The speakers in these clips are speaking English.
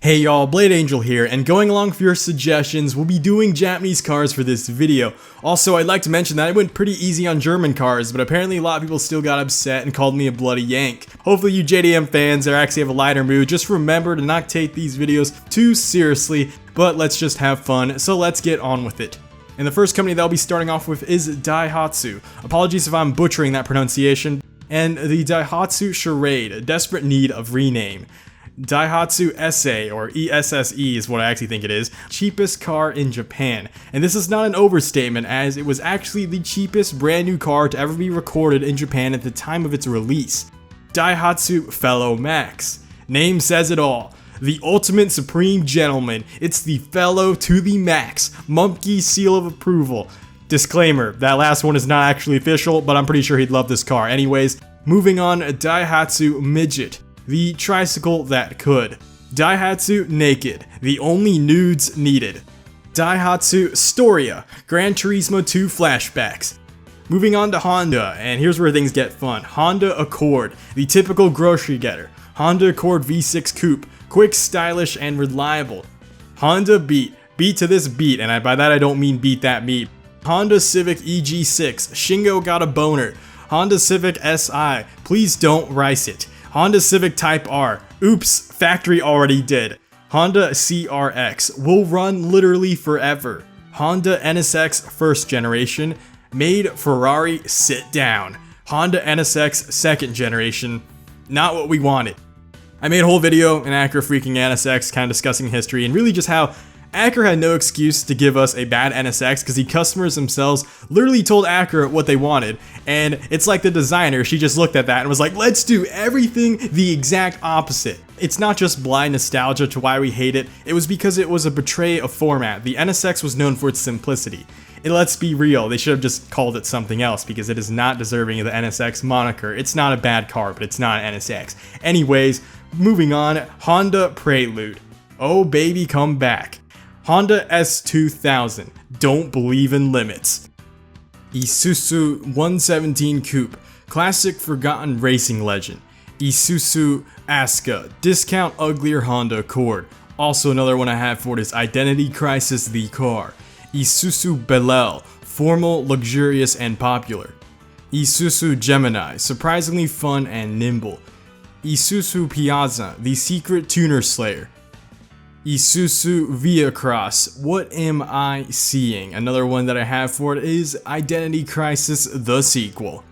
Hey y'all, Blade Angel here, and going along with your suggestions, we'll be doing Japanese cars for this video. Also, I'd like to mention that I went pretty easy on German cars, but apparently a lot of people still got upset and called me a bloody Yank. Hopefully you JDM fans are actually have a lighter mood. Just remember to not take these videos too seriously, but let's just have fun, so let's get on with it. And the first company that I'll be starting off with is Daihatsu. Apologies if I'm butchering that pronunciation. And the Daihatsu Charade, a desperate need of rename. Daihatsu SA, or ESSE is what I actually think it is, cheapest car in Japan. And this is not an overstatement, as it was actually the cheapest brand new car to ever be recorded in Japan at the time of its release. Daihatsu Fellow Max. Name says it all. The ultimate supreme gentleman. It's the fellow to the max. Monkey seal of approval. Disclaimer, that last one is not actually official, but I'm pretty sure he'd love this car. Anyways, moving on, Daihatsu Midget. The tricycle that could. Daihatsu Naked, the only nudes needed. Daihatsu Storia, Gran Turismo 2 flashbacks. Moving on to Honda, and here's where things get fun. Honda Accord, the typical grocery getter. Honda Accord V6 Coupe, quick, stylish, and reliable. Honda Beat, beat to this beat, and by that I don't mean beat that meat. Honda Civic EG6, Shingo got a boner. Honda Civic SI, please don't rice it. Honda Civic Type R, oops, factory already did. Honda CRX, will run literally forever. Honda NSX first generation, made Ferrari sit down. Honda NSX second generation, not what we wanted. I made a whole video in Acura freaking NSX kind of discussing history and really just how Acura had no excuse to give us a bad NSX because the customers themselves literally told Acura what they wanted, and it's like the designer, she just looked at that and was like, let's do everything the exact opposite. It's not just blind nostalgia to why we hate it, it was because it was a betray of format. The NSX was known for its simplicity. And let's be real, they should have just called it something else because it is not deserving of the NSX moniker. It's not a bad car, but it's not an NSX. Anyways, moving on, Honda Prelude. Oh baby, come back. Honda S2000, don't believe in limits. Isuzu 117 Coupe, classic forgotten racing legend. Isuzu Aska, discount uglier Honda Accord. Also another one I have for it is Identity Crisis the car. Isuzu Bellel, formal, luxurious, and popular. Isuzu Gemini, surprisingly fun and nimble. Isuzu Piazza, the secret tuner slayer. Isuzu Via Cross, what am I seeing? Another one that I have for it is Identity Crisis the sequel.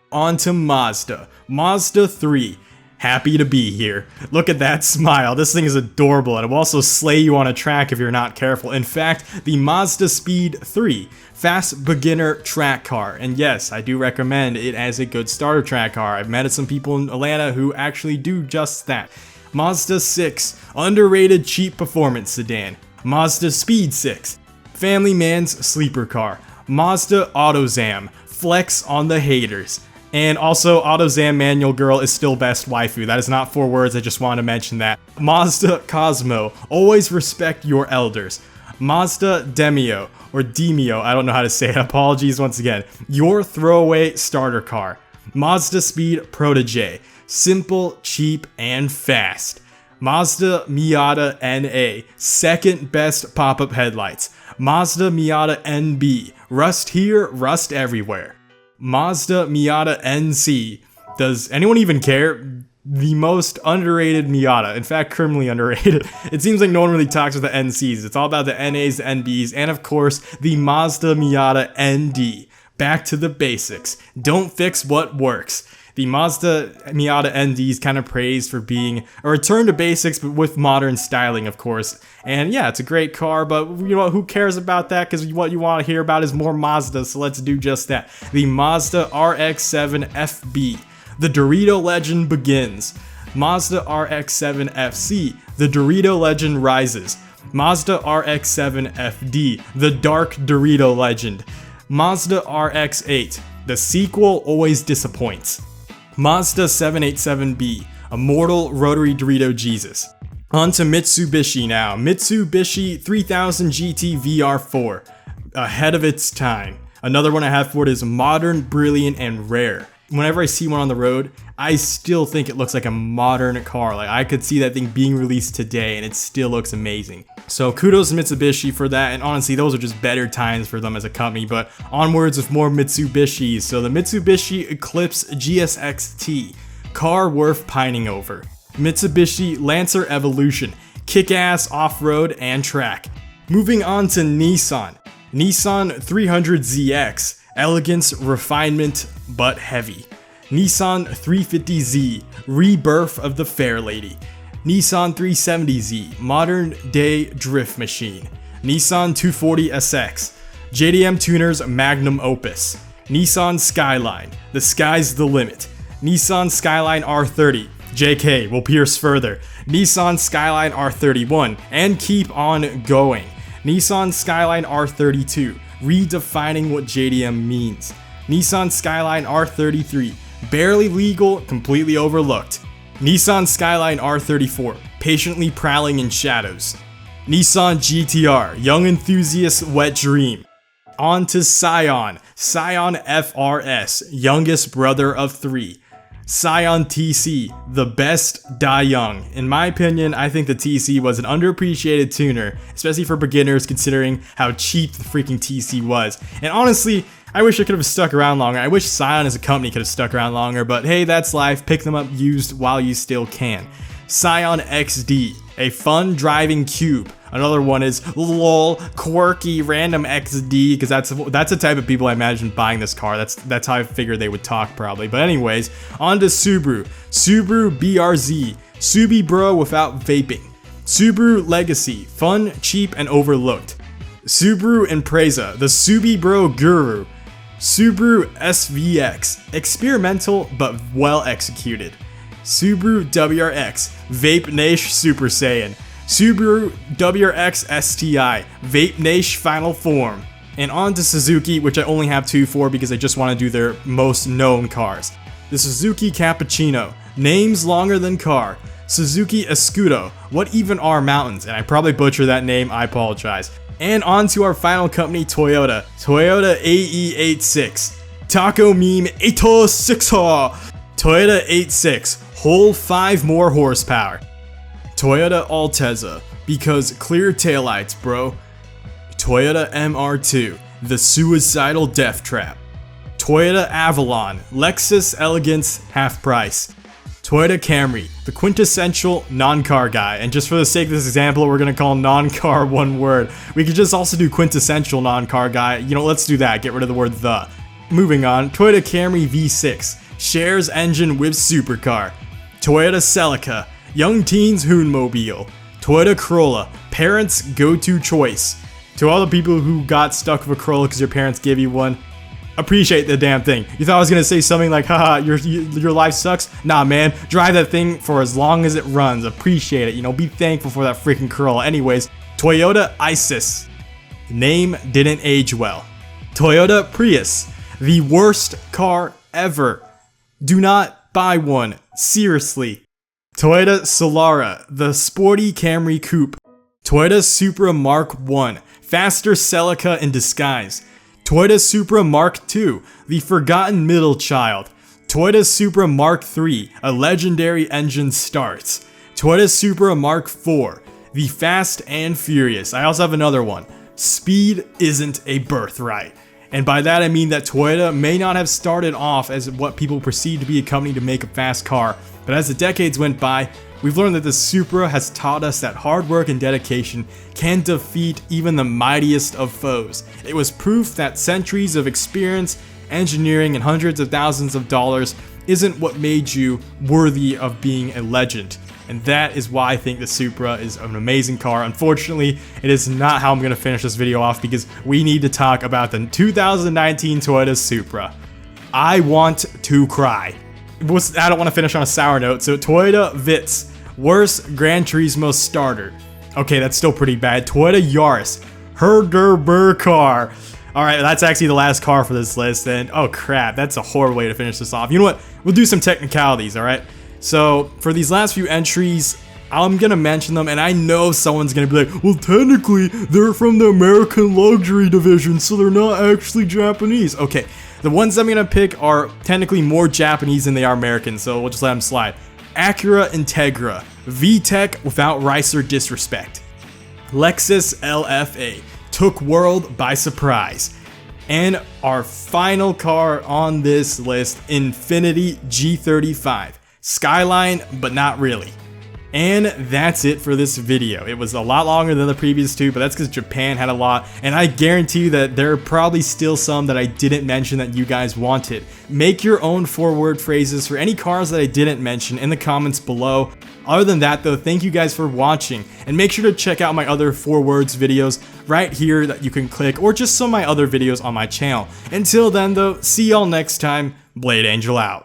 On to Mazda. Mazda 3. Happy to be here. Look at that smile. This thing is adorable and it will also slay you on a track if you're not careful. In fact, the Mazda Speed 3. Fast beginner track car. And yes, I do recommend it as a good starter track car. I've met some people in Atlanta who actually do just that. Mazda 6, underrated cheap performance sedan. Mazda Speed 6, family man's sleeper car. Mazda AutoZam, flex on the haters. And also, AutoZam manual girl is still best waifu. That is not 4 words, I just wanted to mention that. Mazda Cosmo, always respect your elders. Mazda Demio, or Demio, I don't know how to say it, apologies once again. Your throwaway starter car. Mazda Speed Protege, simple, cheap, and fast. Mazda Miata NA, second best pop-up headlights. Mazda Miata NB, rust here, rust everywhere. Mazda Miata NC, does anyone even care? The most underrated Miata, in fact criminally underrated. It seems like no one really talks about the NCs, it's all about the NAs, the NBs, and of course the Mazda Miata ND. Back to the basics, don't fix what works. The Mazda Miata ND is kind of praised for being a return to basics, but with modern styling, of course. And yeah, it's a great car, but you know what, who cares about that? Because what you want to hear about is more Mazda, so let's do just that. The Mazda RX-7 FB, the Dorito legend begins. Mazda RX-7 FC, the Dorito legend rises. Mazda RX-7 FD, the dark Dorito legend. Mazda RX-8, the sequel always disappoints. Mazda 787B, a mortal rotary Dorito Jesus. On to Mitsubishi now. Mitsubishi 3000 GT VR4, ahead of its time. Another one I have for it is modern, brilliant, and rare. whenever I see one on the road, I still think it looks like a modern car. Like I could see that thing being released today and it still looks amazing. So kudos to Mitsubishi for that, and honestly those are just better times for them as a company. But onwards with more Mitsubishis. So the Mitsubishi Eclipse GSX-T, car worth pining over. Mitsubishi Lancer Evolution, kick-ass off-road and track. Moving on to Nissan 300ZX, elegance, refinement, but heavy. Nissan 350Z, rebirth of the fair lady. Nissan 370Z, modern day drift machine. Nissan 240SX, JDM Tuner's magnum opus. Nissan Skyline, the sky's the limit. Nissan Skyline R30, JK, will pierce further. Nissan Skyline R31, and keep on going. Nissan Skyline R32, redefining what JDM means. Nissan Skyline R33, barely legal, completely overlooked. Nissan Skyline R34, patiently prowling in shadows. Nissan GTR, young enthusiast wet dream. On to Scion FRS, youngest brother of 3. Scion TC, the best die young. In my opinion, I think the TC was an underappreciated tuner, especially for beginners considering how cheap the freaking TC was. And honestly, I wish it could have stuck around longer. I wish Scion as a company could have stuck around longer, but hey, that's life. Pick them up used while you still can. Scion XD, a fun driving cube. Another one is lol, quirky random XD, because that's the type of people I imagine buying this car. That's how I figured they would talk probably. But anyways, on to Subaru BRZ, Subi bro without vaping. Subaru Legacy, fun, cheap, and overlooked. Subaru Impreza, the Subi bro guru. Subaru SVX, experimental but well executed. Subaru WRX, Vape Nash Super Saiyan. Subaru WRX STI, Vape Nash Final Form. And on to Suzuki, which I only have 2 for because I just want to do their most known cars. The Suzuki Cappuccino, names longer than car. Suzuki Escudo, what even are mountains? And I probably butchered that name, I apologize. And on to our final company, Toyota AE86, Taco Meme 86, Toyota 86, whole 5 more horsepower. Toyota Altezza, because clear taillights, bro. Toyota MR2, the suicidal death trap. Toyota Avalon, Lexus elegance, half price. Toyota Camry, the quintessential non-car guy, and just for the sake of this example, we're gonna call non-car one word. We could just also do quintessential non-car guy. You know, let's do that, get rid of the word the. Moving on, Toyota Camry V6, shares engine with supercar. Toyota Celica, young teens Hoonmobile. Toyota Corolla, parents' go-to choice. To all the people who got stuck with a Corolla because your parents gave you one, appreciate the damn thing. You thought I was gonna say something like, haha, your life sucks? Nah, man, drive that thing for as long as it runs. Appreciate it, you know, be thankful for that freaking Corolla. Anyways, Toyota Isis, name didn't age well. Toyota Prius, the worst car ever. Do not buy one, seriously. Toyota Solara, the sporty Camry coupe. Toyota Supra Mark I, faster Celica in disguise. Toyota Supra Mark II, the forgotten middle child. Toyota Supra Mark III, a legendary engine starts. Toyota Supra Mark IV, the fast and furious. I also have another one. Speed isn't a birthright. And by that I mean that Toyota may not have started off as what people perceive to be a company to make a fast car, but as the decades went by, we've learned that the Supra has taught us that hard work and dedication can defeat even the mightiest of foes. It was proof that centuries of experience, engineering, and hundreds of thousands of dollars isn't what made you worthy of being a legend. And that is why I think the Supra is an amazing car. Unfortunately, it is not how I'm going to finish this video off because we need to talk about the 2019 Toyota Supra. I want to cry. I don't want to finish on a sour note, so Toyota Vitz, worst Gran Turismo starter. Okay, that's still pretty bad. Toyota Yaris, Herder car. Alright, that's actually the last car for this list, and oh crap, that's a horrible way to finish this off. You know what, we'll do some technicalities, alright? So, for these last few entries, I'm gonna mention them, and I know someone's gonna be like, well, technically, they're from the American luxury division, so they're not actually Japanese. Okay, The ones I'm gonna pick are technically more Japanese than they are American, so we'll just let them slide. Acura Integra, VTEC without rice or disrespect. Lexus LFA took world by surprise. And our final car on this list, Infiniti G35. Skyline, but not really. And that's it for this video. It was a lot longer than the previous two, but that's because Japan had a lot, and I guarantee you that there are probably still some that I didn't mention that you guys wanted. Make your own 4-word phrases for any cars that I didn't mention in the comments below. Other than that though, thank you guys for watching, and make sure to check out my other 4 words videos right here that you can click, or just some of my other videos on my channel. Until then though, see y'all next time. Blade Angel out.